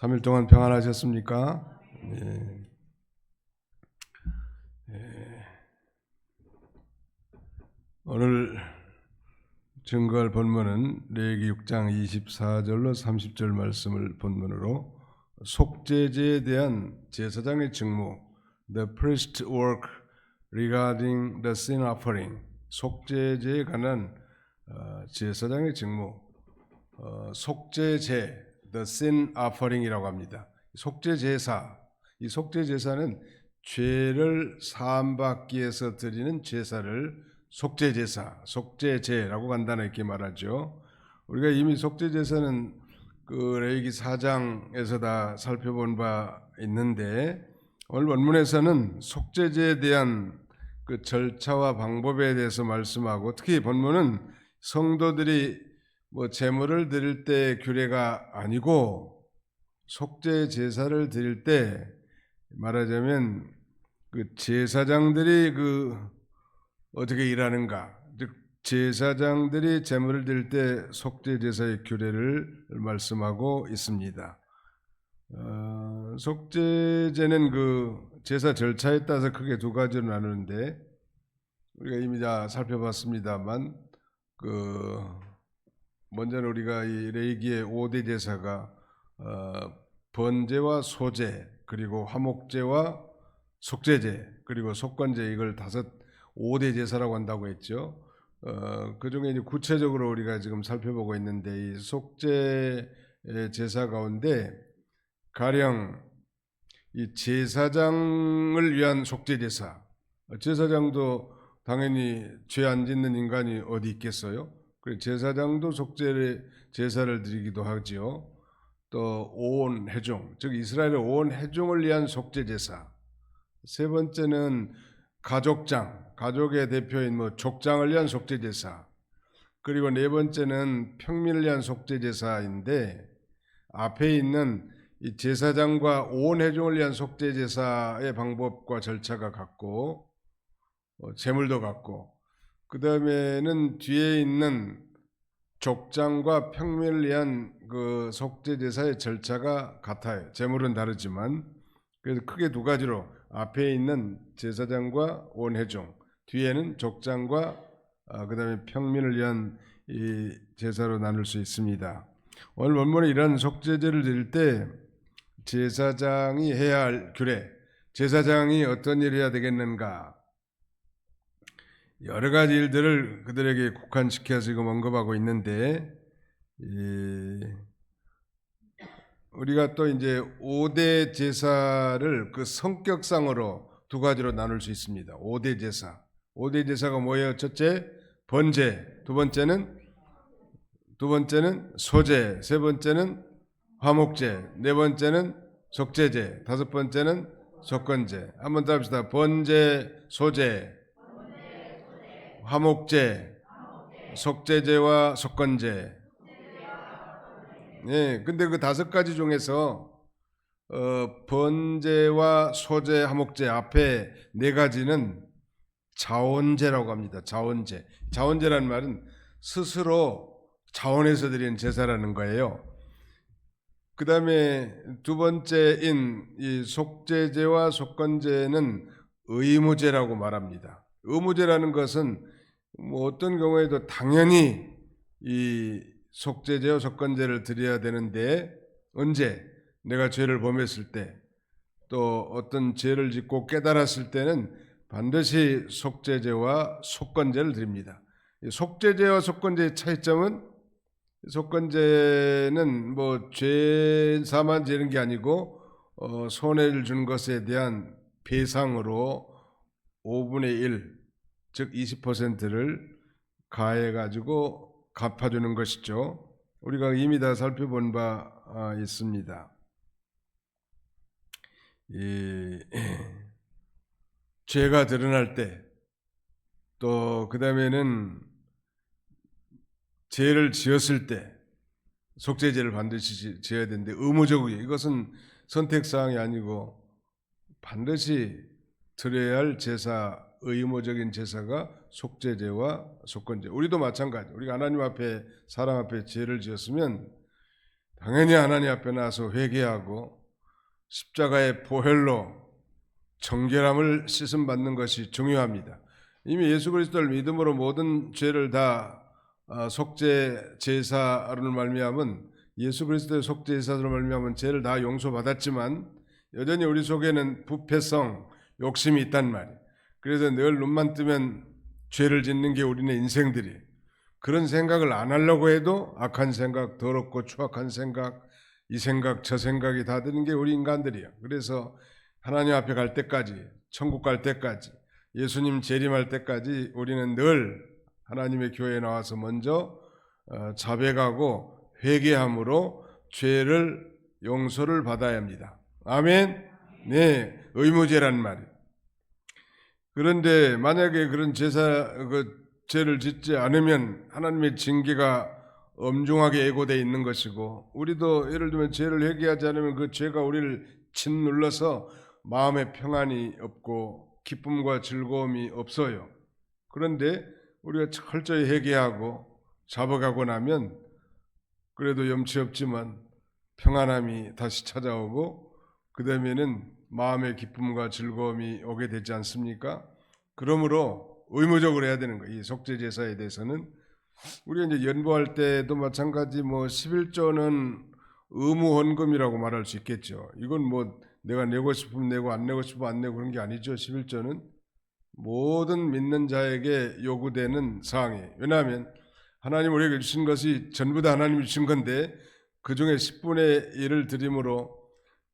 3일 동안 평안하셨습니까? 예. 예. 오늘 증거할 본문은 레위기 6장 24절로 30절 말씀을 본문으로 속죄제에 대한 제사장의 직무, the priest work regarding the sin offering, 속죄제에 관한 제사장의 직무, 속죄제, the sin offering이라고 합니다. 속죄제사, 이 속죄제사는 죄를 사함받기 위해서 드리는 제사를 속죄제사, 속죄제라고 간단하게 말하죠. 우리가 이미 속죄제사는 그 레위기 4장에서 다 살펴본 바 있는데, 오늘 본문에서는 속죄제에 대한 그 절차와 방법에 대해서 말씀하고, 특히 본문은 성도들이 제물을 드릴 때 규례가 아니고 속죄 제사를 드릴 때 말하자면 그 제사장들이 어떻게 일하는가, 즉 제사장들이 제물을 드릴 때 속죄 제사의 규례를 말씀하고 있습니다. 속죄제는 그 제사 절차에 따라서 크게 두 가지로 나누는데, 우리가 이미 다 살펴봤습니다만, 먼저는 우리가 이 레위기의 5대 제사가 번제와 소제, 그리고 화목제와 속죄제, 그리고 속건제, 이걸 5대 제사라고 한다고 했죠. 그 중에 이제 구체적으로 우리가 지금 살펴보고 있는데, 이 속죄 제사 가운데 가령 이 제사장을 위한 속죄 제사, 제사장도 당연히 죄 안 짓는 인간이 어디 있겠어요? 제사장도 속죄 제사를 드리기도 하지요. 또 온 회중, 즉 이스라엘의 온 회중을 위한 속죄 제사. 세 번째는 가족장, 가족의 대표인 족장을 위한 속죄 제사. 그리고 네 번째는 평민을 위한 속죄 제사인데, 앞에 있는 이 제사장과 온 회중을 위한 속죄 제사의 방법과 절차가 같고, 제물도 같고, 그 다음에는 뒤에 있는 족장과 평민을 위한 그 속죄 제사의 절차가 같아요. 제물은 다르지만. 그래서 크게 두 가지로, 앞에 있는 제사장과 온 회중, 뒤에는 족장과 그 다음에 평민을 위한 이 제사로 나눌 수 있습니다. 오늘 본문에 이런 속죄제를 드릴 때 제사장이 해야 할 규례, 제사장이 어떤 일을 해야 되겠는가, 여러 가지 일들을 그들에게 국한시켜서 지금 언급하고 있는데, 우리가 또 이제 5대 제사를 그 성격상으로 두 가지로 나눌 수 있습니다. 5대 제사. 5대 제사가 뭐예요? 첫째, 번제. 두 번째는 소제. 세 번째는 화목제. 네 번째는 속죄제. 다섯 번째는 속건제. 한번 더 합시다. 번제, 소제, 화목제, 속죄제와 속건제. 네, 근데 그 다섯 가지 중에서 번제와 소제, 화목제 앞에 네 가지는 자원제라고 합니다. 자원제. 자원제라는 말은 스스로 자원해서 드리는 제사라는 거예요. 그 다음에 두 번째인 이 속죄제와 속건제는 의무제라고 말합니다. 의무제라는 것은 어떤 경우에도 당연히 이 속죄제와 속건제를 드려야 되는데, 언제? 내가 죄를 범했을 때, 또 어떤 죄를 짓고 깨달았을 때는 반드시 속죄제와 속건제를 드립니다. 속죄제와 속건제의 차이점은, 속건제는 죄사만 지는 게 아니고 손해를 준 것에 대한 배상으로 5분의 1, 즉 20%를 가해가지고 갚아주는 것이죠. 우리가 이미 다 살펴본 바 있습니다. 죄가 드러날 때, 또 그 다음에는 죄를 지었을 때 속죄제를 반드시 지어야 되는데, 의무적이에요. 이것은 선택사항이 아니고 반드시 드려야 할 제사, 의무적인 제사가 속죄제와 속건제. 우리도 마찬가지. 우리가 하나님 앞에, 사람 앞에 죄를 지었으면 당연히 하나님 앞에 나서 회개하고 십자가의 보혈로 정결함을 씻음 받는 것이 중요합니다. 이미 예수 그리스도를 믿음으로 모든 죄를 다 속죄 제사를 말미암은 예수 그리스도의 속죄 제사로 말미암은 죄를 다 용서받았지만 여전히 우리 속에는 부패성, 욕심이 있단 말이에요. 그래서 늘 눈만 뜨면 죄를 짓는 게 우리네 인생들이에요. 그런 생각을 안 하려고 해도 악한 생각, 더럽고 추악한 생각, 이 생각 저 생각이 다 드는 게 우리 인간들이에요. 그래서 하나님 앞에 갈 때까지, 천국 갈 때까지, 예수님 재림할 때까지 우리는 늘 하나님의 교회에 나와서 먼저 자백하고 회개함으로 죄를 용서를 받아야 합니다. 아멘. 네, 의무제란 말이에요. 그런데 만약에 그런 죄를 짓지 않으면 하나님의 징계가 엄중하게 예고되어 있는 것이고, 우리도 예를 들면 죄를 회개하지 않으면 그 죄가 우리를 짓눌러서 마음에 평안이 없고 기쁨과 즐거움이 없어요. 그런데 우리가 철저히 회개하고 자복하고 나면 그래도 염치 없지만 평안함이 다시 찾아오고 그 다음에는 마음의 기쁨과 즐거움이 오게 되지 않습니까? 그러므로 의무적으로 해야 되는 거예요. 이 속죄 제사에 대해서는 우리가 이제 연보할 때도 마찬가지 11조는 의무 헌금이라고 말할 수 있겠죠. 이건 내가 내고 싶으면 내고 안 내고 싶으면 안 내고 그런 게 아니죠. 11조는 모든 믿는 자에게 요구되는 사항이에요. 왜냐하면 하나님 우리에게 주신 것이 전부 다 하나님이 주신 건데 그 중에 10분의 1을 드림으로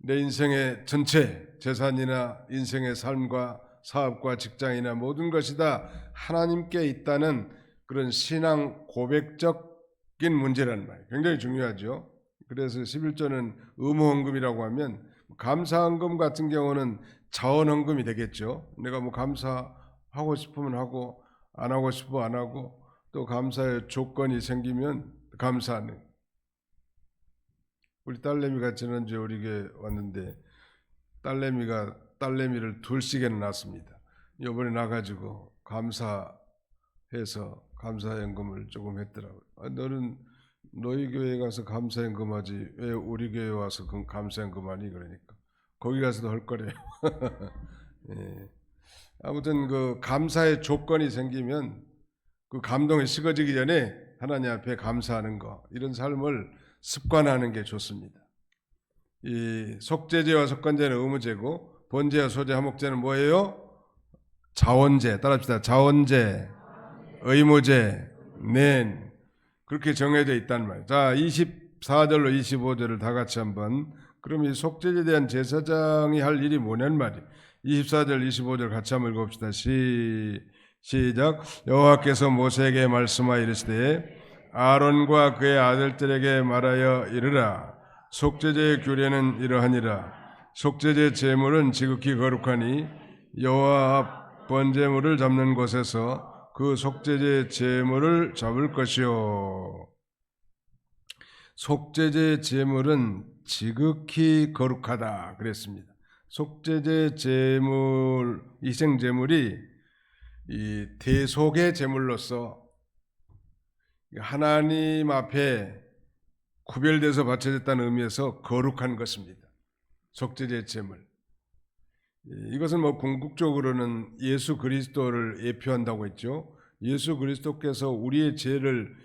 내 인생의 전체 재산이나 인생의 삶과 사업과 직장이나 모든 것이 다 하나님께 있다는 그런 신앙 고백적인 문제라는 말이에요. 굉장히 중요하죠. 그래서 11조는 의무헌금이라고 하면 감사헌금 같은 경우는 자원헌금이 되겠죠. 내가 감사하고 싶으면 하고 안 하고 싶으면 안 하고 또 감사의 조건이 생기면 감사하는. 우리 딸내미가 지난주에 우리 교회 왔는데 딸내미가 딸내미를 둘씩이나 낳았습니다. 이번에 나가지고 감사해서 감사연금을 조금 했더라고요. 너는 너희 교회 가서 감사연금 하지 왜 우리 교회 와서 감사연금 하니? 그러니까 거기 가서도 할 거래요. 예. 아무튼 그 감사의 조건이 생기면 그 감동이 식어지기 전에 하나님 앞에 감사하는 거, 이런 삶을 습관하는 게 좋습니다. 이 속죄제와 속건제는 의무제고 번제와 소제, 화목제는 뭐예요? 자원제. 따라합시다. 자원제, 의무제, 낸. 그렇게 정해져 있단 말이에요. 자, 24절로 25절을 다 같이 한번. 그럼 이 속죄제에 대한 제사장이 할 일이 뭐냐는 말이에요. 24절, 25절 같이 한번 읽어봅시다. 시작. 여호와께서 모세에게 말씀하여 이르시되 아론과 그의 아들들에게 말하여 이르라. 속죄제의 규례는 이러하니라. 속죄제 제물은 지극히 거룩하니 여호와 앞 번제물을 잡는 곳에서 그 속죄제 제물을 잡을 것이요. 속죄제 제물은 지극히 거룩하다 그랬습니다. 속죄제 제물, 희생 제물이 이 대속의 제물로서 하나님 앞에 구별돼서 바쳐졌다는 의미에서 거룩한 것입니다. 속죄제 제물. 이것은 궁극적으로는 예수 그리스도를 예표한다고 했죠. 예수 그리스도께서 우리의 죄를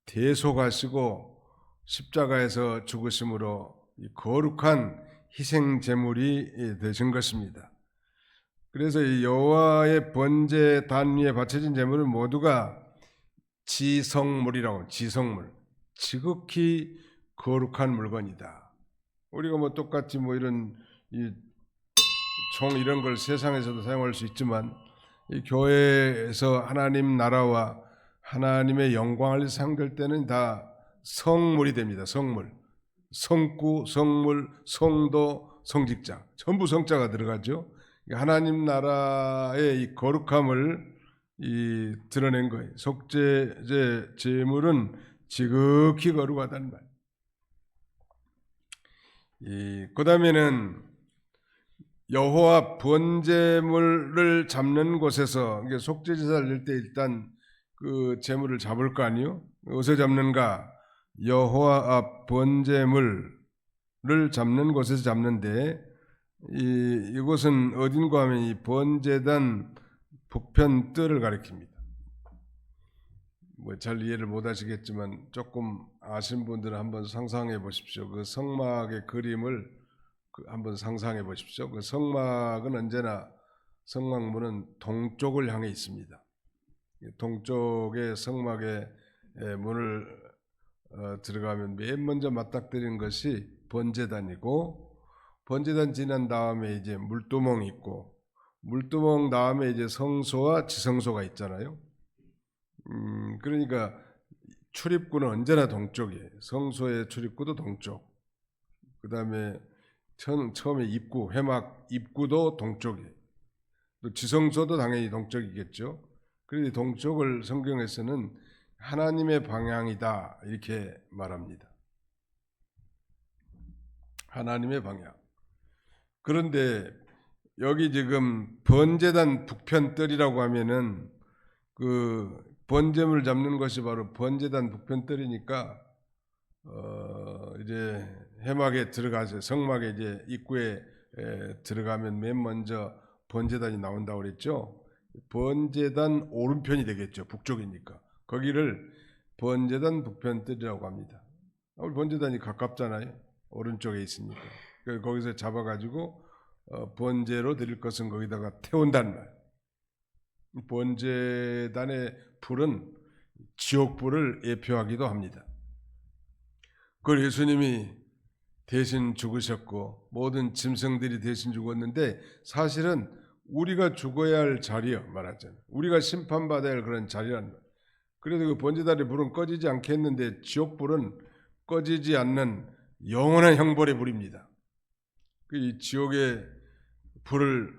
대속하시고 십자가에서 죽으심으로 거룩한 희생 제물이 되신 것입니다. 그래서 이 여호와의 번제 단 위에 바쳐진 제물은 모두가 지성물이라고, 지성물, 지극히 거룩한 물건이다. 우리가 똑같이 이런 총 이런 걸 세상에서도 사용할 수 있지만 이 교회에서 하나님 나라와 하나님의 영광을 상될 때는 다 성물이 됩니다. 성물, 성구, 성물, 성도, 성직자, 전부 성자가 들어가죠. 하나님 나라의 이 거룩함을 드러낸 거예요. 속죄제 제물은 지극히 거룩하다는 말. 그 다음에는 여호와 번제물을 잡는 곳에서 속죄제사를 낼 때 일단 그 제물을 잡을 거 아니요? 어디서 잡는가? 여호와 앞 번제물을 잡는 곳에서 잡는데 이곳은 어딘가 하면 이 번제단 북편 뜰을 가리킵니다. 뭐 잘 이해를 못 하시겠지만 조금 아신 분들은 한번 상상해 보십시오. 그 성막의 그림을 한번 상상해 보십시오. 그 성막은 언제나 성막문은 동쪽을 향해 있습니다. 동쪽의 성막의 문을 들어가면 맨 먼저 맞닥뜨리는 것이 번제단이고, 번제단 지난 다음에 이제 물두멍이 있고, 물두멍 다음에 이제 성소와 지성소가 있잖아요. 그러니까 출입구는 언제나 동쪽이에요. 성소의 출입구도 동쪽. 그 다음에 처음에 입구, 회막 입구도 동쪽이에요. 또 지성소도 당연히 동쪽이겠죠. 그런데 동쪽을 성경에서는 하나님의 방향이다 이렇게 말합니다. 하나님의 방향. 그런데 여기 지금 번제단 북편 뜰이라고 하면은 그 번제물 잡는 것이 바로 번제단 북편 뜰이니까 이제 회막에 들어가서 성막에 이제 입구에 들어가면 맨 먼저 번제단이 나온다고 그랬죠. 번제단 오른편이 되겠죠. 북쪽이니까. 거기를 번제단 북편 뜰이라고 합니다. 우리 번제단이 가깝잖아요. 오른쪽에 있으니까. 거기서 잡아가지고 번제로 드릴 것은 거기다가 태운단 말. 번제단의 불은 지옥불을 예표하기도 합니다. 그 예수님이 대신 죽으셨고 모든 짐승들이 대신 죽었는데 사실은 우리가 죽어야 할 자리요 말하자면 우리가 심판받아야 할 그런 자리란 말. 그래도 그 번제단의 불은 꺼지지 않겠는데 지옥불은 꺼지지 않는 영원한 형벌의 불입니다. 이 지옥의 불을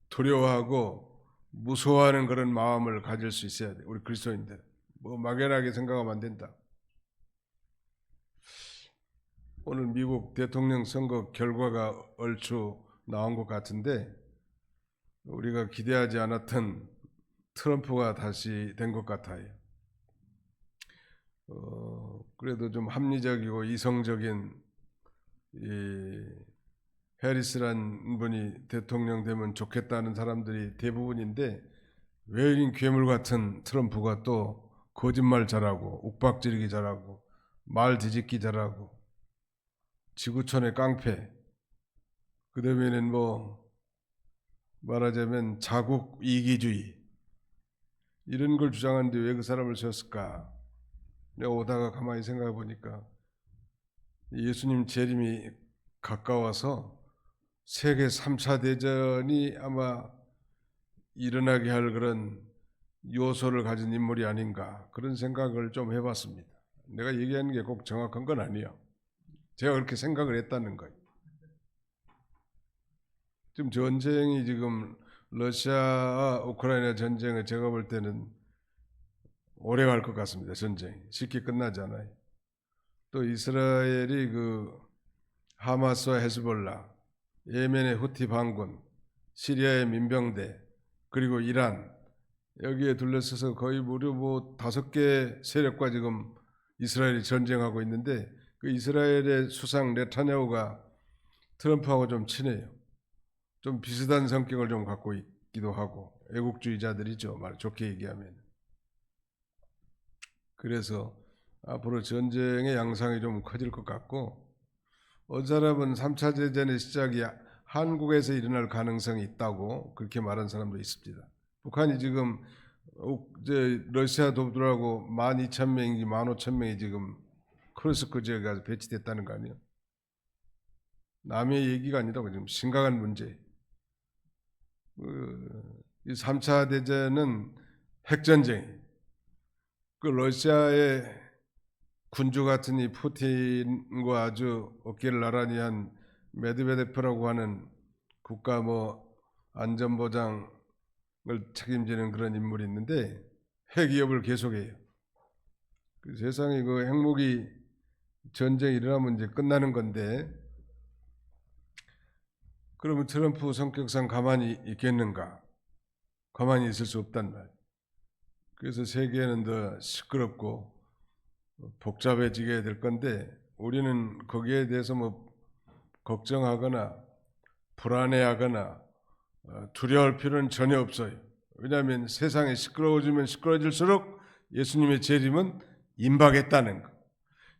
두려워하고 무서워하는 그런 마음을 가질 수 있어야 돼. 우리 그리스도인들. 뭐 막연하게 생각하면 안 된다. 오늘 미국 대통령 선거 결과가 얼추 나온 것 같은데 우리가 기대하지 않았던 트럼프가 다시 된 것 같아요. 그래도 좀 합리적이고 이성적인 이 해리스란 분이 대통령 되면 좋겠다는 사람들이 대부분인데 왜 이런 괴물 같은 트럼프가 또 거짓말 잘하고 욱박지르기 잘하고 말 뒤집기 잘하고 지구촌의 깡패 그 다음에는 뭐 말하자면 자국 이기주의 이런 걸 주장하는데 왜 그 사람을 세웠을까? 내가 오다가 가만히 생각해 보니까 예수님 재림이 가까워서 세계 3차 대전이 아마 일어나게 할 그런 요소를 가진 인물이 아닌가 그런 생각을 좀 해봤습니다. 내가 얘기하는 게 꼭 정확한 건 아니에요. 제가 그렇게 생각을 했다는 거예요. 지금 전쟁이 지금 러시아와 우크라이나 전쟁을 제가 볼 때는 오래 갈 것 같습니다. 전쟁이 쉽게 끝나지 않아요. 또 이스라엘이 그 하마스와 헤즈볼라, 예멘의 후티 반군, 시리아의 민병대, 그리고 이란 여기에 둘러서서 거의 무려 뭐 5개 세력과 지금 이스라엘이 전쟁하고 있는데 그 이스라엘의 수상 네타냐후가 트럼프하고 좀 친해요. 좀 비슷한 성격을 좀 갖고 있기도 하고 애국주의자들이죠. 말 좋게 얘기하면. 그래서 앞으로 전쟁의 양상이 좀 커질 것 같고 어느 사람은 3차 대전의 시작이 한국에서 일어날 가능성이 있다고 그렇게 말한 사람도 있습니다. 북한이 지금 이제 러시아 도둑들하고 12,000명인지 15,000명이 지금 크루스크 지역에 가서 배치됐다는 거 아니에요? 남의 얘기가 아니라고 지금 심각한 문제. 이 3차 대전은 핵전쟁. 그 러시아의 군주 같은 이 푸틴과 아주 어깨를 나란히 한 메드베데프라고 하는 국가 뭐 안전보장을 책임지는 그런 인물이 있는데 핵위협을 계속해요. 그 세상에 그 핵무기 전쟁이 일어나면 이제 끝나는 건데 그러면 트럼프 성격상 가만히 있겠는가? 가만히 있을 수 없단 말이에요. 그래서 세계는 더 시끄럽고 복잡해지게 될 건데 우리는 거기에 대해서 뭐 걱정하거나 불안해하거나 두려워할 필요는 전혀 없어요. 왜냐하면 세상이 시끄러워지면 시끄러워질수록 예수님의 재림은 임박했다는 것.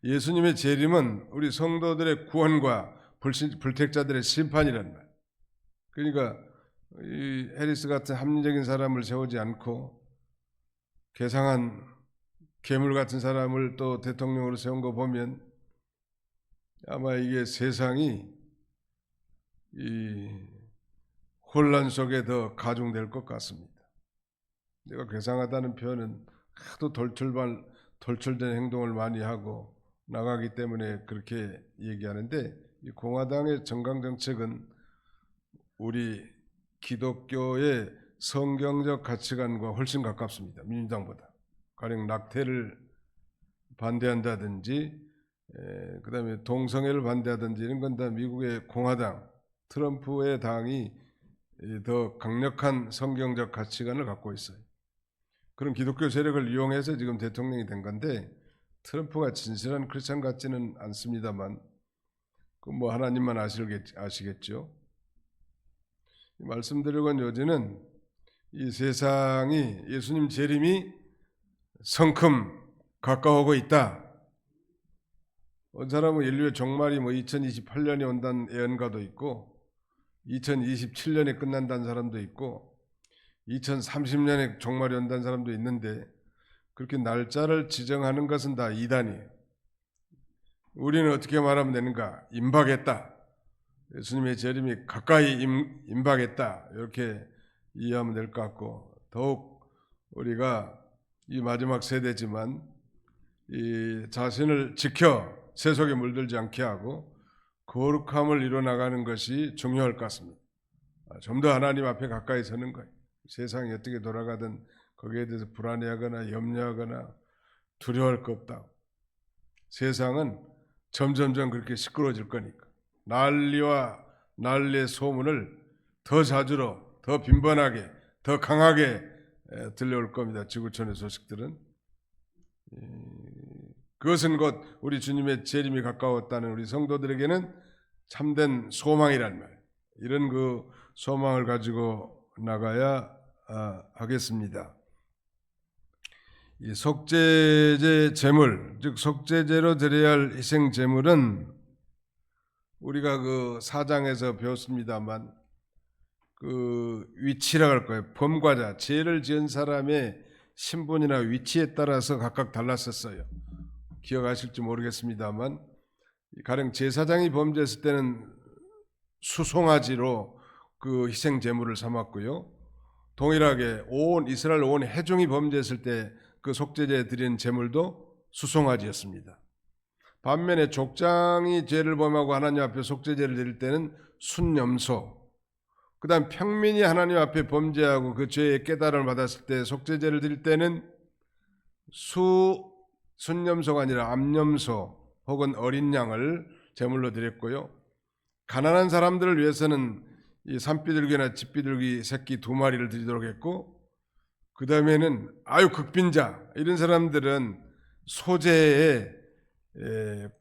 예수님의 재림은 우리 성도들의 구원과 불택자들의 심판이란 말. 그러니까 이 해리스 같은 합리적인 사람을 세우지 않고 괴상한 괴물 같은 사람을 또 대통령으로 세운 거 보면 아마 이게 세상이 이 혼란 속에 더 가중될 것 같습니다. 내가 괴상하다는 표현은 하도 돌출된 행동을 많이 하고 나가기 때문에 그렇게 얘기하는데, 이 공화당의 정강 정책은 우리 기독교의 성경적 가치관과 훨씬 가깝습니다. 민주당보다. 가령 낙태를 반대한다든지 그다음에 동성애를 반대하든지 이런 건 다 미국의 공화당 트럼프의 당이 더 강력한 성경적 가치관을 갖고 있어요. 그런 기독교 세력을 이용해서 지금 대통령이 된 건데, 트럼프가 진실한 크리스찬 같지는 않습니다만 그 뭐 하나님만 아시겠죠. 말씀드리건 요지는 이 세상이 예수님 재림이 성큼 가까워오고 있다. 어떤 사람은 인류의 종말이 뭐 2028년에 온다는 예언가도 있고 2027년에 끝난다는 사람도 있고 2030년에 종말이 온다는 사람도 있는데, 그렇게 날짜를 지정하는 것은 다 이단이에요. 우리는 어떻게 말하면 되는가? 임박했다. 예수님의 재림이 가까이 임박했다. 이렇게 이해하면 될 것 같고, 더욱 우리가 이 마지막 세대지만 이 자신을 지켜 세속에 물들지 않게 하고 거룩함을 이뤄나가는 것이 중요할 것 같습니다. 좀 더 하나님 앞에 가까이 서는 거예요. 세상이 어떻게 돌아가든 거기에 대해서 불안해하거나 염려하거나 두려워할 것 없다. 세상은 점점점 그렇게 시끄러워질 거니까 난리와 난리의 소문을 더 자주로, 더 빈번하게, 더 강하게 들려올 겁니다. 지구촌의 소식들은. 그것은 곧 우리 주님의 재림이 가까웠다는 우리 성도들에게는 참된 소망이란 말. 이런 그 소망을 가지고 나가야 하겠습니다. 이 속죄제 제물, 즉 속죄제로 드려야 할 희생 제물은 우리가 그 4장에서 배웠습니다만 그 위치라고 할 거예요. 범과자, 죄를 지은 사람의 신분이나 위치에 따라서 각각 달랐었어요. 기억하실지 모르겠습니다만 가령 제사장이 범죄했을 때는 수송아지로 그 희생 제물을 삼았고요. 동일하게 온 이스라엘 온 회중이 범죄했을 때 그 속죄제에 드린 제물도 수송아지였습니다. 반면에 족장이 죄를 범하고 하나님 앞에 속죄제를 드릴 때는 순염소, 그 다음 평민이 하나님 앞에 범죄하고 그 죄의 깨달음을 받았을 때 속죄제를 드릴 때는 순염소가 아니라 암염소 혹은 어린 양을 제물로 드렸고요. 가난한 사람들을 위해서는 이 산비둘기나 집비둘기 새끼 2마리를 드리도록 했고, 그 다음에는 아유 극빈자 이런 사람들은 소재의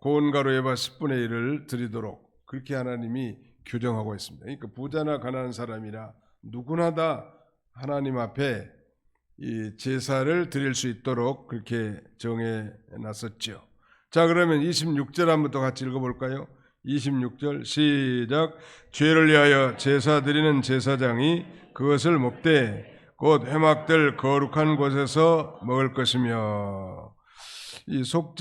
고온가루 에바 10분의 1을 드리도록 그렇게 하나님이 규정하고 있습니다. 그러니까 부자나 가난한 사람이나 누구나 다 하나님 앞에 이 제사를 드릴 수 있도록 그렇게 정해 놨었죠. 자, 그러면 26절 한번 더 같이 읽어볼까요? 26절 시작. 죄를 위하여 제사 드리는 제사장이 그것을 먹되 곧 회막들 거룩한 곳에서 먹을 것이며. 이 속죄제는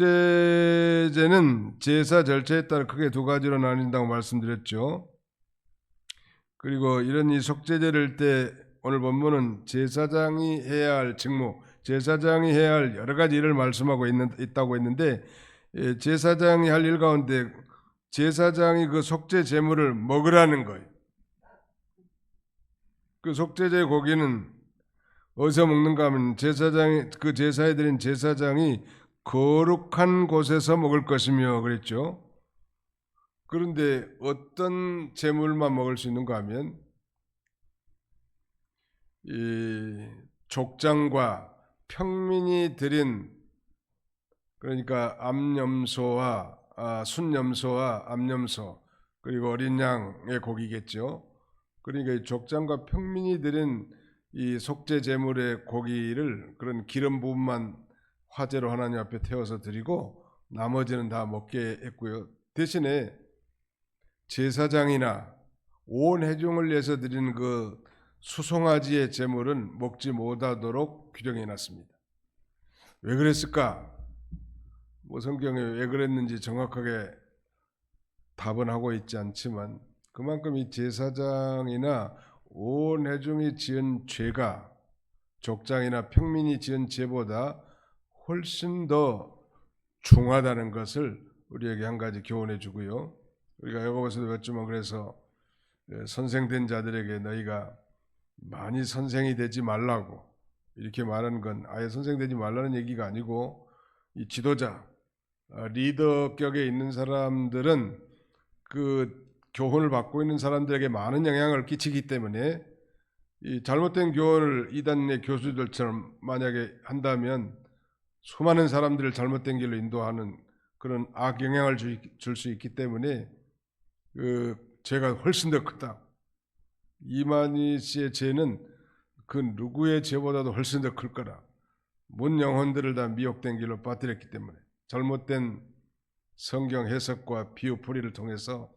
제사 절차에 따라 크게 2가지로 나뉜다고 말씀드렸죠. 그리고 이런 이 속죄제를 때 오늘 본문은 제사장이 해야 할 직무, 제사장이 해야 할 여러 가지 일을 말씀하고 있다고 했는데, 제사장이 할 일 가운데 제사장이 그 속죄 제물을 먹으라는 거예요. 그 속죄제 고기는 어디서 먹는가 하면 그 제사에 드린 제사장이 거룩한 곳에서 먹을 것이며 그랬죠. 그런데 어떤 제물만 먹을 수 있는가 하면 이 족장과 평민이 드린 그러니까 순염소와 암염소 그리고 어린 양의 고기겠죠. 그러니까 이 족장과 평민이 드린 이 속죄 제물의 고기를 그런 기름 부분만 화제로 하나님 앞에 태워서 드리고 나머지는 다 먹게 했고요. 대신에 제사장이나 온 회중을 위해서 드리는 그 수송아지의 제물은 먹지 못하도록 규정해 놨습니다. 왜 그랬을까? 뭐 성경에 왜 그랬는지 정확하게 답은 하고 있지 않지만 그만큼 이 제사장이나 온 회중이 지은 죄가 족장이나 평민이 지은 죄보다 훨씬 더 중하다는 것을 우리에게 한 가지 교훈해 주고요. 우리가 야고보서도 봤지만 그래서 선생된 자들에게 너희가 많이 선생이 되지 말라고 이렇게 말하는 건 아예 선생되지 말라는 얘기가 아니고 이 지도자, 리더격에 있는 사람들은 그 교훈을 받고 있는 사람들에게 많은 영향을 끼치기 때문에 이 잘못된 교훈을 이단의 교수들처럼 만약에 한다면 수많은 사람들을 잘못된 길로 인도하는 그런 악영향을 줄 수 있기 때문에 그 죄가 훨씬 더 크다. 이만희 씨의 죄는 그 누구의 죄보다도 훨씬 더 클 거라. 문 영혼들을 다 미혹된 길로 빠뜨렸기 때문에 잘못된 성경 해석과 비유풀이를 통해서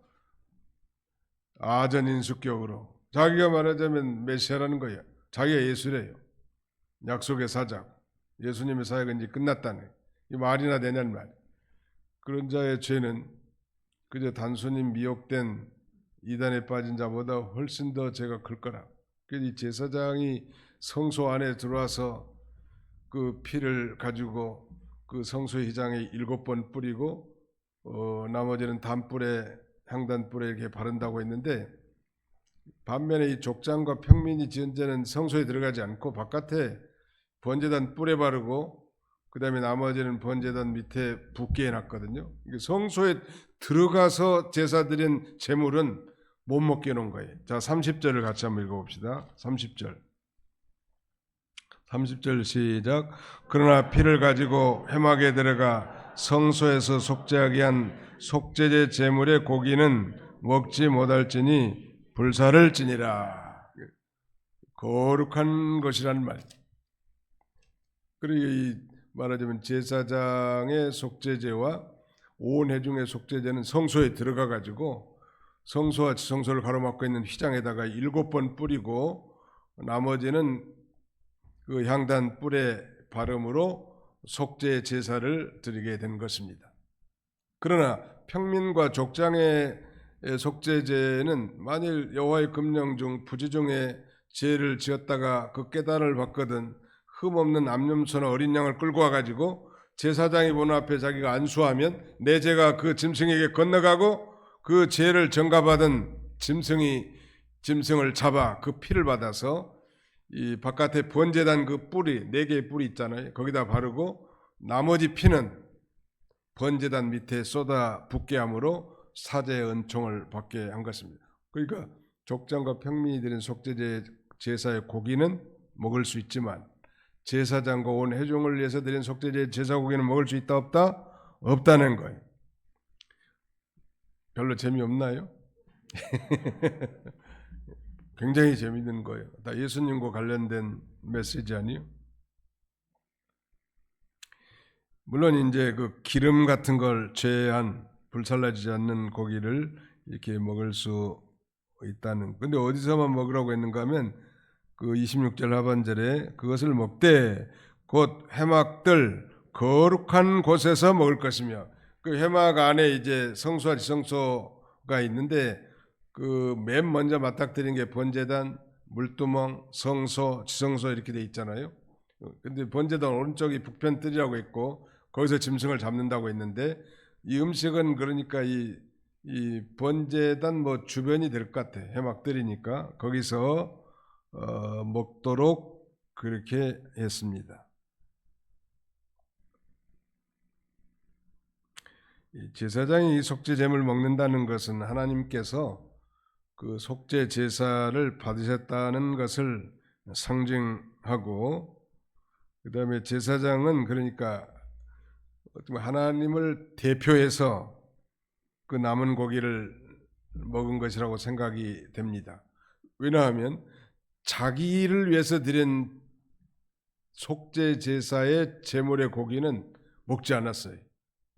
아전인수격으로 자기가 말하자면 메시아라는 거예요. 자기가 예수래요. 약속의 사자. 예수님의 사역은 이제 끝났다네. 이 말이나 되냐는 말. 그런 자의 죄는 그저 단순히 미혹된 이단에 빠진 자보다 훨씬 더 죄가 클 거라. 그래서 이 제사장이 성소 안에 들어와서 그 피를 가지고 그 성소의 휘장에 7번 뿌리고 나머지는 단불에 향단불에 이렇게 바른다고 했는데 반면에 이 족장과 평민이 지은 죄는 성소에 들어가지 않고 바깥에 번제단 뿔에 바르고 그 다음에 나머지는 번제단 밑에 붓게 해놨거든요. 성소에 들어가서 제사 드린 제물은 못 먹게 해놓은 거예요. 자, 30절을 같이 한번 읽어봅시다. 30절 시작. 그러나 피를 가지고 회막에 들어가 성소에서 속죄하게 한 속죄제 제물의 고기는 먹지 못할지니 불사를지니라. 거룩한 것이란 말. 그리고 이 말하자면 제사장의 속죄제와 온 회중의 속죄제는 성소에 들어가 가지고 성소와 지성소를 가로막고 있는 휘장에다가 7번 뿌리고 나머지는 그 향단 뿔의 발음으로 속죄 제사를 드리게 된 것입니다. 그러나 평민과 족장의 속죄제는 만일 여호와의 금령 중 부지 중에 죄를 지었다가 그 깨달을 받거든 흠없는 암염소나 어린 양을 끌고 와가지고 제사장이 보는 앞에 자기가 안수하면 내 죄가 그 짐승에게 건너가고 그 죄를 전가받은 짐승을 잡아 그 피를 받아서 이 바깥에 번제단 그 뿌리 4개의 뿔이 있잖아요. 거기다 바르고 나머지 피는 번제단 밑에 쏟아 붓게 함으로 사제의 은총을 받게 한 것입니다. 그러니까 족장과 평민이 드린 속죄제 제사의 고기는 먹을 수 있지만 제사장과 온 회중을 위해서 드린 속죄제 제사 고기는 먹을 수 있다 없다? 없다는 거예요. 별로 재미없나요? 굉장히 재미있는 거예요. 다 예수님과 관련된 메시지 아니에요? 물론 이제 그 기름 같은 걸 제한 불살라지지 않는 고기를 이렇게 먹을 수 있다는. 근데 어디서만 먹으라고 했는가 하면 그 26절 하반절에 그것을 먹되 곧 회막들 거룩한 곳에서 먹을 것이며 그 회막 안에 이제 성소와 지성소가 있는데 그 맨 먼저 맞닥뜨린 게 번제단, 물두멍, 성소, 지성소 이렇게 돼 있잖아요. 근데 번제단 오른쪽이 북편 뜰이라고 했고 거기서 짐승을 잡는다고 했는데 이 음식은 그러니까 이 번제단 뭐 주변이 될 것 같아. 회막들이니까 거기서 먹도록 그렇게 했습니다. 제사장이 이 속죄 제물을 먹는다는 것은 하나님께서 그 속죄 제사를 받으셨다는 것을 상징하고, 그 다음에 제사장은 그러니까 하나님을 대표해서 그 남은 고기를 먹은 것이라고 생각이 됩니다. 왜냐하면 자기를 위해서 드린 속죄 제사의 제물의 고기는 먹지 않았어요.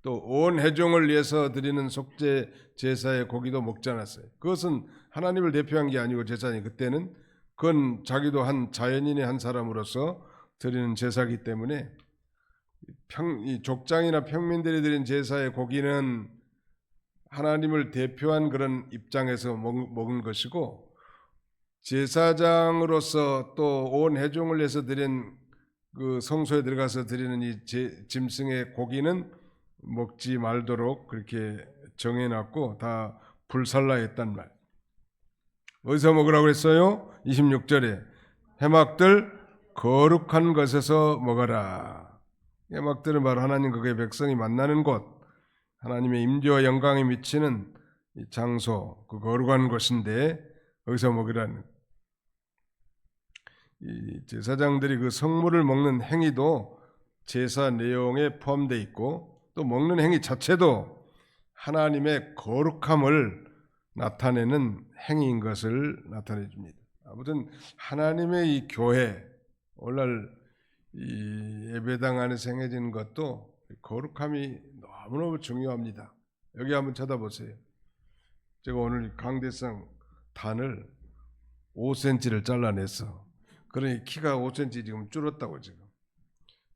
또 온 회중을 위해서 드리는 속죄 제사의 고기도 먹지 않았어요. 그것은 하나님을 대표한 게 아니고 제사니 그때는 그건 자기도 한 자연인의 한 사람으로서 드리는 제사이기 때문에 이 족장이나 평민들이 드린 제사의 고기는 하나님을 대표한 그런 입장에서 먹은 것이고, 제사장으로서 또 온 회중을 위해서 드린 그 성소에 들어가서 드리는 이 짐승의 고기는 먹지 말도록 그렇게 정해놨고 다 불살라 했단 말. 어디서 먹으라고 했어요? 26절에 해막들 거룩한 것에서 먹어라. 해막들은 바로 하나님 그의 백성이 만나는 곳, 하나님의 임재와 영광이 미치는 이 장소, 그 거룩한 곳인데 여기서 먹으라는. 이 제사장들이 그 성물을 먹는 행위도 제사 내용에 포함되어 있고, 또 먹는 행위 자체도 하나님의 거룩함을 나타내는 행위인 것을 나타내 줍니다. 아무튼 하나님의 이 교회, 오늘날 이 예배당 안에서 행해지는 것도 거룩함이 너무너무 중요합니다. 여기 한번 쳐다보세요. 제가 오늘 강대상 단을 5cm를 잘라냈어. 그러니 키가 5cm 지금 줄었다고. 지금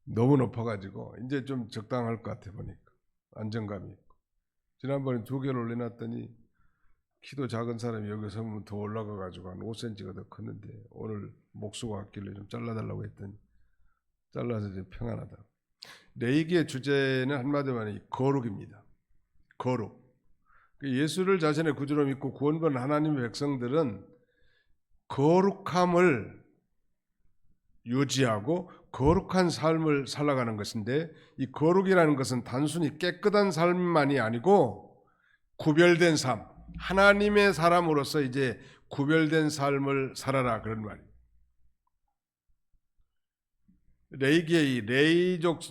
너무 높아가지고 이제 좀 적당할 것 같아 보니까 안정감이 있고. 지난번에 2개를 올려놨더니 키도 작은 사람이 여기 서면 더 올라가가지고 한 5cm가 더 컸는데, 오늘 목수가 왔길래 좀 잘라달라고 했더니 잘라서 이제 평안하다. 레이기의 주제는 한마디로 말하면 거룩입니다. 거룩. 예수를 자신의 구주로 믿고 구원받은 하나님의 백성들은 거룩함을 유지하고 거룩한 삶을 살아가는 것인데, 이 거룩이라는 것은 단순히 깨끗한 삶만이 아니고 구별된 삶, 하나님의 사람으로서 이제 구별된 삶을 살아라, 그런 말이에요. 레이기의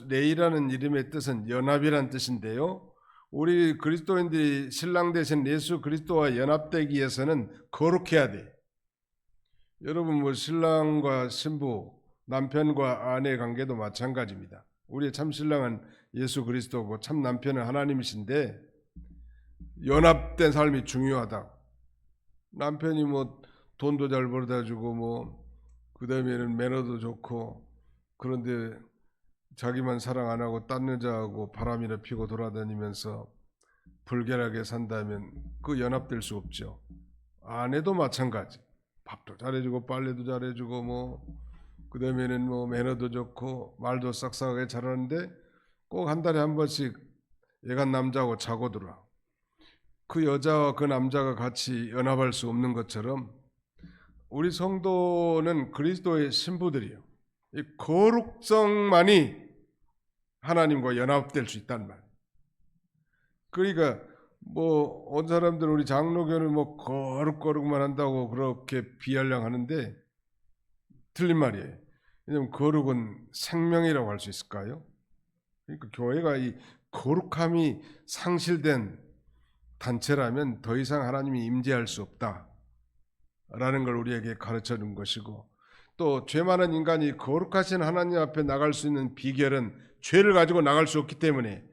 레이라는 이름의 뜻은 연합이라는 뜻인데요, 우리 그리스도인들이 신랑 되신 예수 그리스도와 연합되기 위해서는 거룩해야 돼. 여러분 뭐 신랑과 신부, 남편과 아내 관계도 마찬가지입니다. 우리의 참 신랑은 예수 그리스도고 참 남편은 하나님이신데, 연합된 삶이 중요하다. 남편이 뭐 돈도 잘 벌어다 주고 뭐 그다음에는 매너도 좋고, 그런데 자기만 사랑 안 하고 딴 여자하고 바람이나 피고 돌아다니면서 불결하게 산다면 그 연합될 수 없죠. 아내도 마찬가지. 밥도 잘해주고 빨래도 잘해주고 뭐 그다음에는 뭐 매너도 좋고 말도 싹싹하게 잘하는데 꼭 한 달에 한 번씩 애간 남자하고 자고 들어. 그 여자와 그 남자가 같이 연합할 수 없는 것처럼 우리 성도는 그리스도의 신부들이요, 이 거룩성만이 하나님과 연합될 수 있단 말이에요. 그러니까 뭐 어떤 사람들은 우리 장로교는 뭐 거룩만 한다고 그렇게 비아냥 하는데 틀린 말이에요. 왜냐하면 거룩은 생명이라고 할 수 있을까요? 그러니까 교회가 이 거룩함이 상실된 단체라면 더 이상 하나님이 임재할 수 없다라는 걸 우리에게 가르쳐 준 것이고, 또 죄 많은 인간이 거룩하신 하나님 앞에 나갈 수 있는 비결은 죄를 가지고 나갈 수 없기 때문에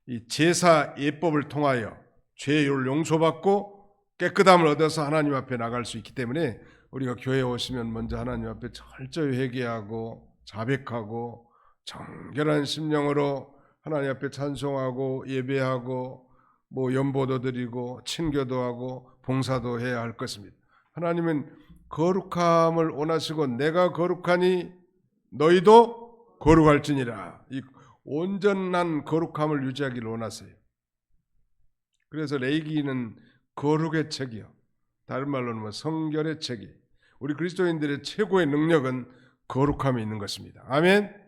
이 제사 예법을 통하여 죄를 용서받고 깨끗함을 얻어서 하나님 앞에 나갈 수 있기 때문에, 우리가 교회에 오시면 먼저 하나님 앞에 철저히 회개하고 자백하고 정결한 심령으로 하나님 앞에 찬송하고 예배하고 뭐 연보도 드리고 친교도 하고 봉사도 해야 할 것입니다. 하나님은 거룩함을 원하시고 내가 거룩하니 너희도 거룩할지니라, 이 온전한 거룩함을 유지하기를 원하세요. 그래서 레위기는 거룩의 책이요, 다른 말로는 뭐 성결의 책이, 우리 그리스도인들의 최고의 능력은 거룩함에 있는 것입니다. 아멘.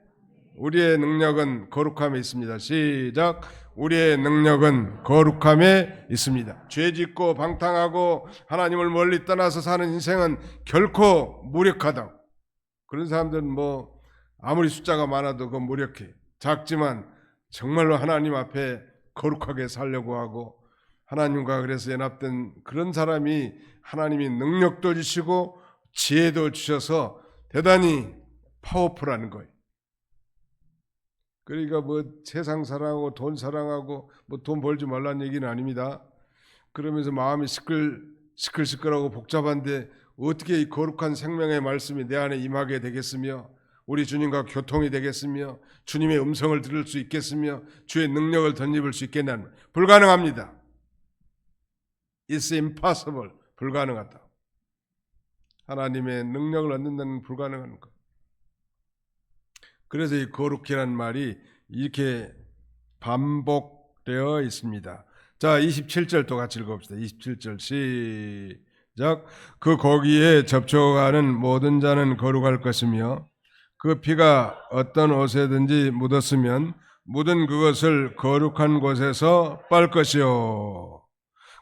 우리의 능력은 거룩함에 있습니다. 시작. 우리의 능력은 거룩함에 있습니다. 죄짓고 방탕하고 하나님을 멀리 떠나서 사는 인생은 결코 무력하다고. 그런 사람들은 뭐 아무리 숫자가 많아도 그건 무력해. 작지만 정말로 하나님 앞에 거룩하게 살려고 하고 하나님과 그래서 연합된 그런 사람이 하나님이 능력도 주시고 지혜도 주셔서 대단히 파워풀한 거예요. 그러니까 뭐 세상 사랑하고 돈 사랑하고 뭐 돈 벌지 말라는 얘기는 아닙니다. 그러면서 마음이 시끌시끌하고 복잡한데 어떻게 이 거룩한 생명의 말씀이 내 안에 임하게 되겠으며 우리 주님과 교통이 되겠으며 주님의 음성을 들을 수 있겠으며 주의 능력을 덧입을 수 있겠냐는 불가능합니다. It's impossible. 불가능하다. 하나님의 능력을 얻는다는 불가능한 것. 그래서 이 거룩이라는 말이 이렇게 반복되어 있습니다. 자, 27절 또 같이 읽어봅시다. 27절 시작. 그 거기에 접촉하는 모든 자는 거룩할 것이며 그 피가 어떤 옷에든지 묻었으면 묻은 그것을 거룩한 곳에서 빨 것이요.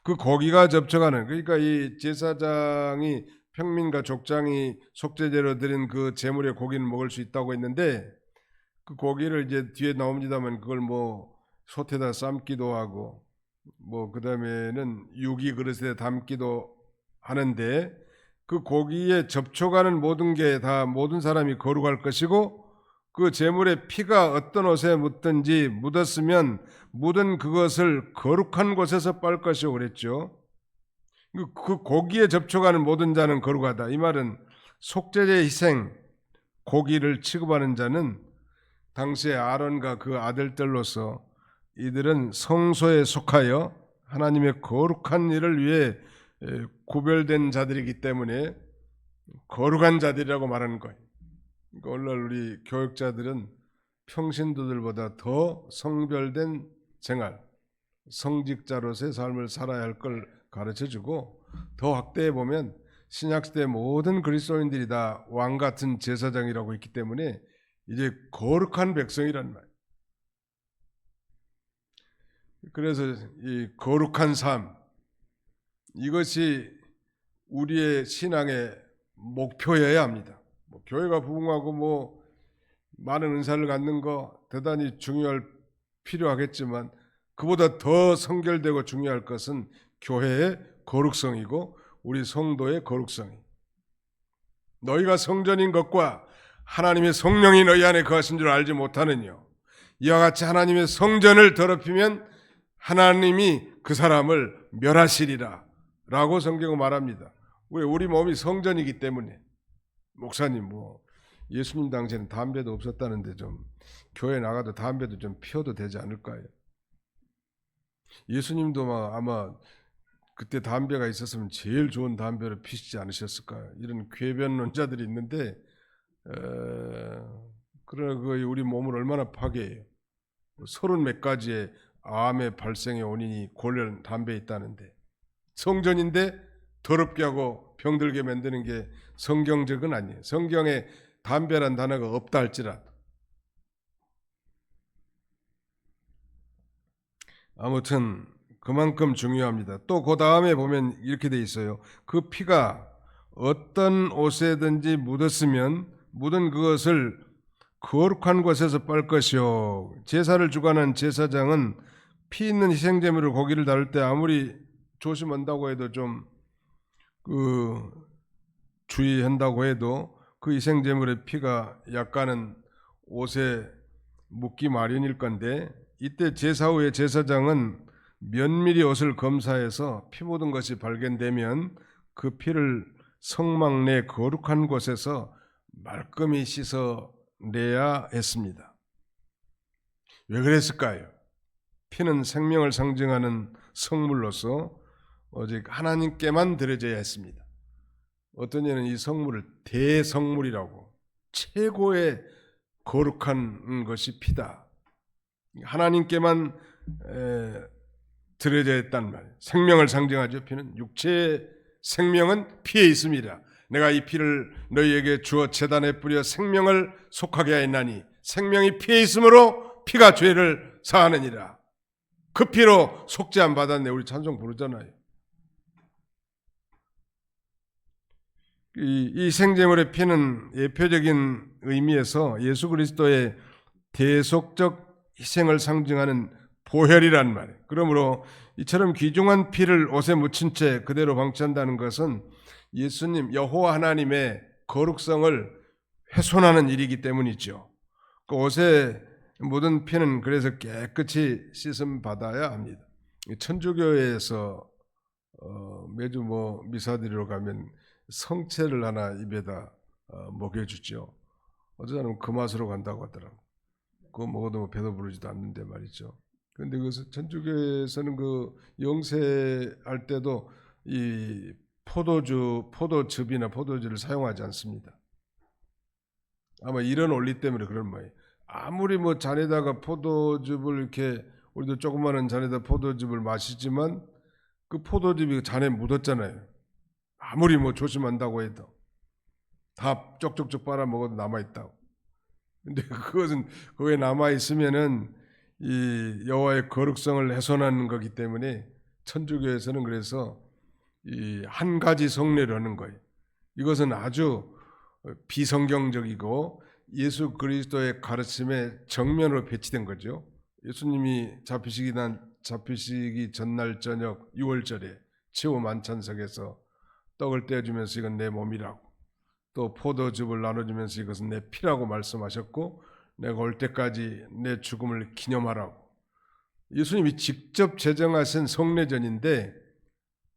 그 고기가 접촉하는, 그러니까 이 제사장이 평민과 족장이 속죄제로 드린 그 제물의 고기는 먹을 수 있다고 했는데 그 고기를 이제 뒤에 나옵니다만 그걸 뭐 솥에다 삶기도 하고 뭐 그다음에는 유기 그릇에 담기도 하는데 그 고기에 접촉하는 모든 게 다 모든 사람이 거룩할 것이고 그 제물의 피가 어떤 옷에 묻든지 묻었으면 묻은 그것을 거룩한 곳에서 빨 것이오 그랬죠. 그 고기에 접촉하는 모든 자는 거룩하다. 이 말은 속죄제 희생 고기를 취급하는 자는 당시에 아론과 그 아들들로서 이들은 성소에 속하여 하나님의 거룩한 일을 위해 구별된 자들이기 때문에 거룩한 자들이라고 말하는 거예요. 그러니까 오늘날 우리 교육자들은 평신도들보다 더 성별된 생활, 성직자로서의 삶을 살아야 할 걸 가르쳐주고 더 확대해 보면 신약시대 모든 그리스도인들이 다 왕같은 제사장이라고 있기 때문에 이제 거룩한 백성이란 말이에요. 그래서 이 거룩한 삶, 이것이 우리의 신앙의 목표여야 합니다. 뭐 교회가 부흥하고 뭐 많은 은사를 갖는 거 대단히 필요하겠지만 그보다 더 성결되고 중요할 것은 교회의 거룩성이고 우리 성도의 거룩성이. 너희가 성전인 것과 하나님의 성령이 너희 안에 거하신 줄 알지 못하느뇨. 이와 같이 하나님의 성전을 더럽히면 하나님이 그 사람을 멸하시리라 라고 성경은 말합니다. 우리 몸이 성전이기 때문에. 목사님 뭐 예수님 당시에는 담배도 없었다는데 좀 교회 나가도 담배도 좀 피워도 되지 않을까요? 예수님도 아마 그때 담배가 있었으면 제일 좋은 담배를 피시지 않으셨을까요? 이런 궤변론자들이 있는데 그러나 그 우리 몸을 얼마나 파괴해요. 30몇 가지의 암의 발생의 원인이 골련 담배에 있다는데 성전인데 더럽게 하고 병들게 만드는 게 성경적은 아니에요. 성경에 담배란 단어가 없다 할지라도. 아무튼 그만큼 중요합니다. 또 그 다음에 보면 이렇게 돼 있어요. 그 피가 어떤 옷에든지 묻었으면 묻은 그것을 거룩한 곳에서 빨 것이요. 제사를 주관한 제사장은 피 있는 희생제물을 고기를 다룰 때 아무리 조심한다고 해도 좀 주의한다고 해도 그 희생제물의 피가 약간은 옷에 묻기 마련일 건데 이때 제사 후에 제사장은 면밀히 옷을 검사해서 피 묻은 것이 발견되면 그 피를 성막 내 거룩한 곳에서 말끔히 씻어내야 했습니다. 왜 그랬을까요? 피는 생명을 상징하는 성물로서 오직 하나님께만 드려져야 했습니다. 어떤 이는 이 성물을 대성물이라고, 최고의 거룩한 것이 피다, 하나님께만 드려져야 했단 말이에요. 생명을 상징하죠. 피는 육체의 생명은 피에 있습니다. 내가 이 피를 너희에게 주어 제단에 뿌려 생명을 속하게 하였나니 생명이 피에 있으므로 피가 죄를 사하느니라. 그 피로 속죄함 받았네. 우리 찬송 부르잖아요. 이 생제물의 피는 예표적인 의미에서 예수 그리스도의 대속적 희생을 상징하는 보혈이란 말이에요. 그러므로 이처럼 귀중한 피를 옷에 묻힌 채 그대로 방치한다는 것은 예수님 여호와 하나님의 거룩성을 훼손하는 일이기 때문이죠. 그 옷에 묻은 피는 그래서 깨끗이 씻음 받아야 합니다. 천주교에서 매주 미사드리러 가면 성체를 하나 입에다 먹여주죠. 어떤 사람은 그 맛으로 간다고 하더라고요. 그거 먹어도 배도 부르지도 않는데 말이죠. 그런데 그 천주교에서는 그 영세할 때도 이 포도즙이나 포도주를 사용하지 않습니다. 아마 이런 원리 때문에 그런 모양이에요. 아무리 잔에다가 포도즙을 이렇게 우리도 조그마한 잔에다 포도즙을 마시지만 그 포도즙이 잔에 묻었잖아요. 아무리 조심한다고 해도 다 쪽쪽쪽 빨아 먹어도 남아 있다고. 근데 그것은 거기에 남아 있으면은 이 여호와의 거룩성을 훼손하는 거기 때문에 천주교에서는 그래서 이 한 가지 성례를 하는 거예요. 이것은 아주 비성경적이고 예수 그리스도의 가르침에 정면으로 배치된 거죠. 예수님이 잡히시기 전날 저녁 6월절에 최후 만찬석에서 떡을 떼어주면서 이건 내 몸이라고, 또 포도즙을 나눠주면서 이것은 내 피라고 말씀하셨고, 내가 올 때까지 내 죽음을 기념하라고. 예수님이 직접 제정하신 성례전인데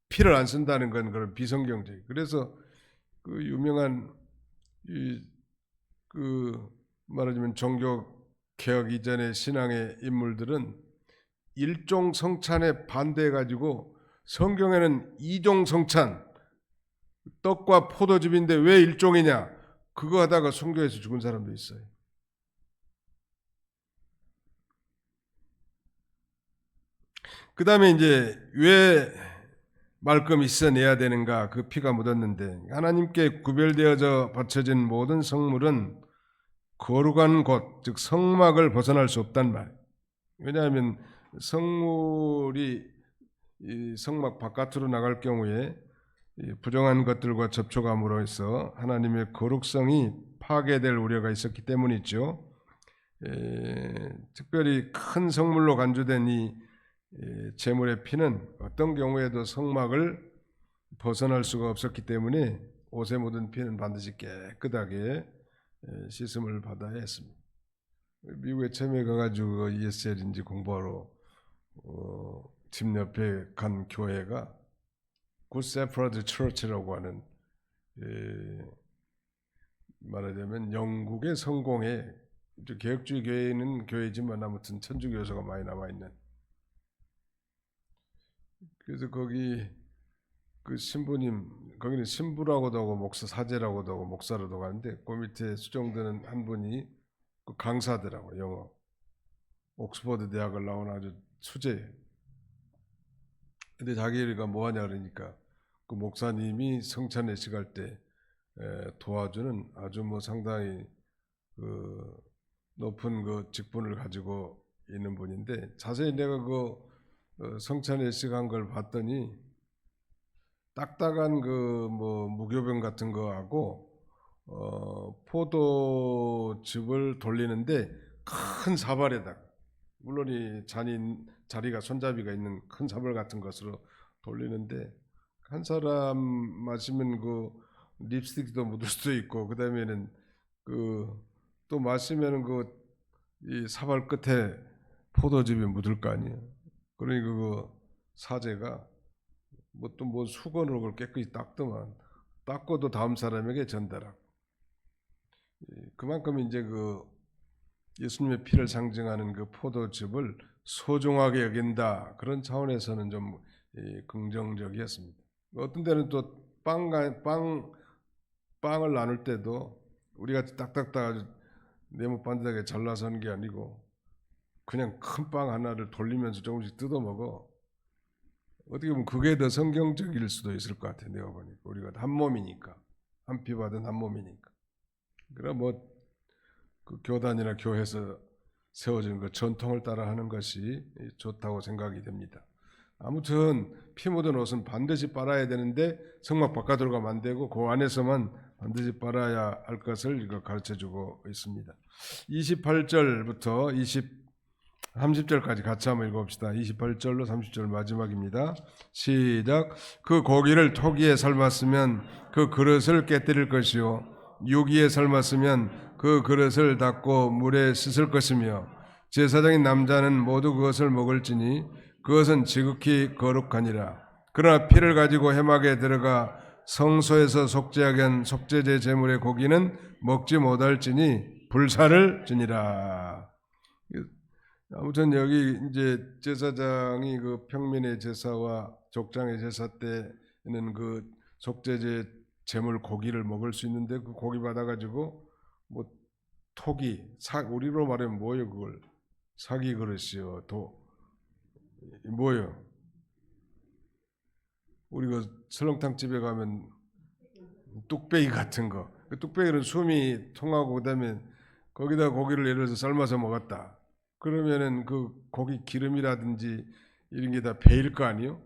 피를 안 쓴다는 건 그런 비성경적. 그래서 그 유명한 말하자면 종교 개혁 이전의 신앙의 인물들은 일종 성찬에 반대해 가지고 성경에는 이종 성찬, 떡과 포도즙인데 왜 일종이냐, 그거 하다가 순교해서 죽은 사람도 있어요. 그 다음에 이제 왜 말끔히 씻어내야 되는가, 그 피가 묻었는데 하나님께 구별되어져 바쳐진 모든 성물은 거룩한 곳, 즉 성막을 벗어날 수 없단 말이에요. 왜냐하면 성물이 이 성막 바깥으로 나갈 경우에 부정한 것들과 접촉함으로 해서 하나님의 거룩성이 파괴될 우려가 있었기 때문이죠. 특별히 큰 성물로 간주된 이 제물의 피는 어떤 경우에도 성막을 벗어날 수가 없었기 때문에 옷에 묻은 피는 반드시 깨끗하게 씻음을 받아야 했습니다. 미국에 처음에 가가지고 ESL인지 공부하러 집 옆에 간 교회가 Good Shepherd Church라고 하는, 말하자면 영국의 성공의 개혁주의 교회는 교회지만 아무튼 천주교 요소가 많이 남아있는, 그래서 거기 그 신부님, 거기는 신부라고도 하고 목사, 사제라고도 하고 목사라고 하는데 그 밑에 수종드는 한 분이 그 강사더라고, 영어. 옥스퍼드 대학을 나온 아주 수재예요. 근데 자기가 뭐 하냐 그러니까 그 목사님이 성찬 예식할 때 도와주는 아주 상당히 그 높은 그 직분을 가지고 있는 분인데, 자세히 내가 그 성찬 예식한 걸 봤더니 딱딱한 그 무교병 같은 거하고 포도즙을 돌리는데 큰 사발에다가, 물론 이 자리가 손잡이가 있는 큰 사발 같은 것으로 돌리는데, 한 사람 마시면 그 립스틱도 묻을 수도 있고, 그 다음에는 또 마시면 이 사발 끝에 포도즙이 묻을 거 아니에요. 그러니까 그 사제가 또 수건으로 그걸 깨끗이 닦더만, 닦고도 다음 사람에게 전달하고. 그만큼 이제 그 예수님의 피를 상징하는 그 포도즙을 소중하게 여긴다, 그런 차원에서는 좀 긍정적이었습니다. 어떤 때는 또 빵을 나눌 때도 우리가 딱딱딱 네모 반듯하게 잘라서 하는 게 아니고 그냥 큰 빵 하나를 돌리면서 조금씩 뜯어 먹어. 어떻게 보면 그게 더 성경적일 수도 있을 것 같아요. 내가 보니까 우리가 한 몸이니까, 한 피 받은 한 몸이니까. 그럼 그 교단이나 교회에서 세워진 그 전통을 따라 하는 것이 좋다고 생각이 됩니다. 아무튼 피 묻은 옷은 반드시 빨아야 되는데 성막 바깥으로 가면 안 되고 그 안에서만 반드시 빨아야 할 것을 이거 가르쳐주고 있습니다. 28절부터 30절까지 같이 한번 읽어봅시다. 28절로 30절 마지막입니다. 시작. 그 고기를 토기에 삶았으면 그 그릇을 깨뜨릴 것이요 유기에 삶았으면 그 그릇을 닦고 물에 씻을 것이며 제사장인 남자는 모두 그것을 먹을지니 그것은 지극히 거룩하니라. 그러나 피를 가지고 회막에 들어가 성소에서 속죄하게 한 속죄제 제물의 고기는 먹지 못할지니 불사를 지니라. 아무튼 여기 이제 제사장이 그 평민의 제사와 족장의 제사 때는 그 속죄제 제물 고기를 먹을 수 있는데 그 고기 받아가지고 뭐 토기, 우리로 말하면 뭐예요? 그걸 사기 그릇이요, 뭐예요? 우리 그 설렁탕 집에 가면 뚝배기 같은 거, 그 뚝배기는 숨이 통하고 그다음에 거기다 고기를 예를 들어서 삶아서 먹었다. 그러면은 그 고기 기름이라든지 이런 게 다 배일 거 아니요?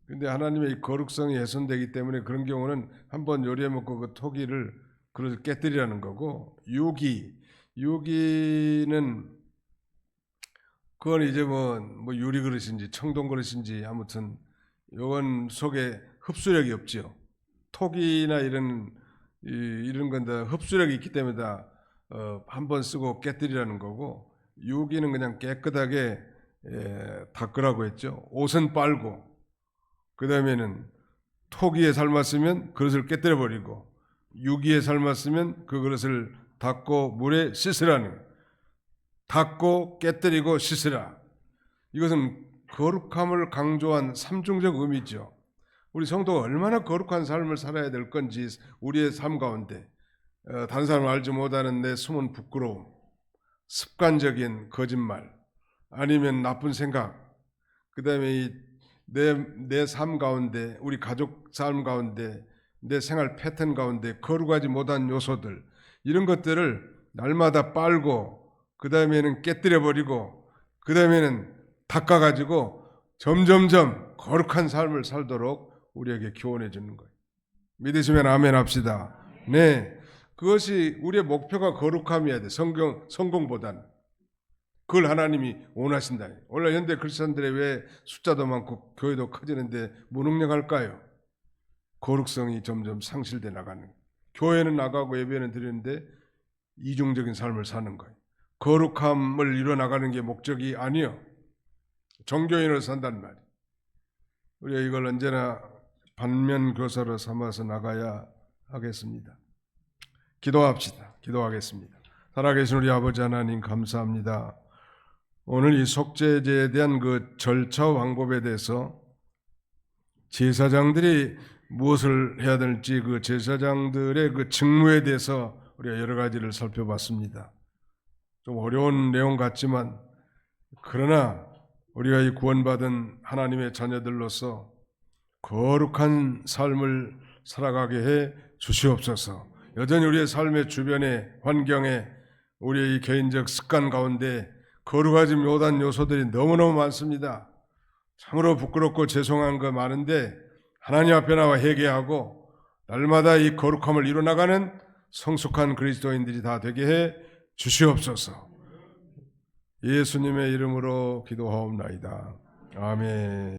근데 하나님의 거룩성이 훼손되기 때문에 그런 경우는 한번 요리해 먹고 그 토기를 그래서 깨뜨리라는 거고, 유기는 그건 이제 뭐 유리 그릇인지 청동 그릇인지 아무튼 요건 속에 흡수력이 없지요. 토기나 이런 건 다 흡수력이 있기 때문에 다 한 번 쓰고 깨뜨리라는 거고, 유기는 그냥 깨끗하게 닦으라고 했죠. 옷은 빨고, 그 다음에는 토기에 삶았으면 그릇을 깨뜨려 버리고, 유기에 삶았으면 그 그릇을 닦고 물에 씻으라는 거예요. 닦고 깨뜨리고 씻으라. 이것은 거룩함을 강조한 삼중적 의미죠. 우리 성도가 얼마나 거룩한 삶을 살아야 될 건지, 우리의 삶 가운데 다른 사람을 알지 못하는 내 숨은 부끄러움, 습관적인 거짓말, 아니면 나쁜 생각, 그 다음에 내 삶 가운데, 우리 가족 삶 가운데, 내 생활 패턴 가운데 거룩하지 못한 요소들, 이런 것들을 날마다 빨고, 그 다음에는 깨뜨려버리고, 그 다음에는 닦아가지고 점점점 거룩한 삶을 살도록 우리에게 교훈해 주는 거예요. 믿으시면 아멘 합시다. 네, 그것이 우리의 목표가 거룩함이어야 돼. 성공보다는. 그걸 하나님이 원하신다. 오늘 현대 크리스천들의 왜 숫자도 많고 교회도 커지는데 무능력할까요? 거룩성이 점점 상실돼 나가는 거예요. 교회는 나가고 예배는 드리는데 이중적인 삶을 사는 거예요. 거룩함을 이뤄 나가는 게 목적이 아니요, 종교인으로 산단 말이에요. 우리가 이걸 언제나 반면교사로 삼아서 나가야 하겠습니다. 기도합시다. 기도하겠습니다. 살아계신 우리 아버지 하나님 감사합니다. 오늘 이 속죄제에 대한 그 절차 방법에 대해서 제사장들이 무엇을 해야 될지, 그 제사장들의 그 직무에 대해서 우리가 여러 가지를 살펴봤습니다. 좀 어려운 내용 같지만, 그러나 우리가 이 구원받은 하나님의 자녀들로서 거룩한 삶을 살아가게 해 주시옵소서. 여전히 우리의 삶의 주변의 환경에, 우리의 이 개인적 습관 가운데 거룩하지 못한 요소들이 너무너무 많습니다. 참으로 부끄럽고 죄송한 거 많은데 하나님 앞에 나와 회개하고 날마다 이 거룩함을 이뤄나가는 성숙한 그리스도인들이 다 되게 해 주시옵소서. 예수님의 이름으로 기도하옵나이다. 아멘.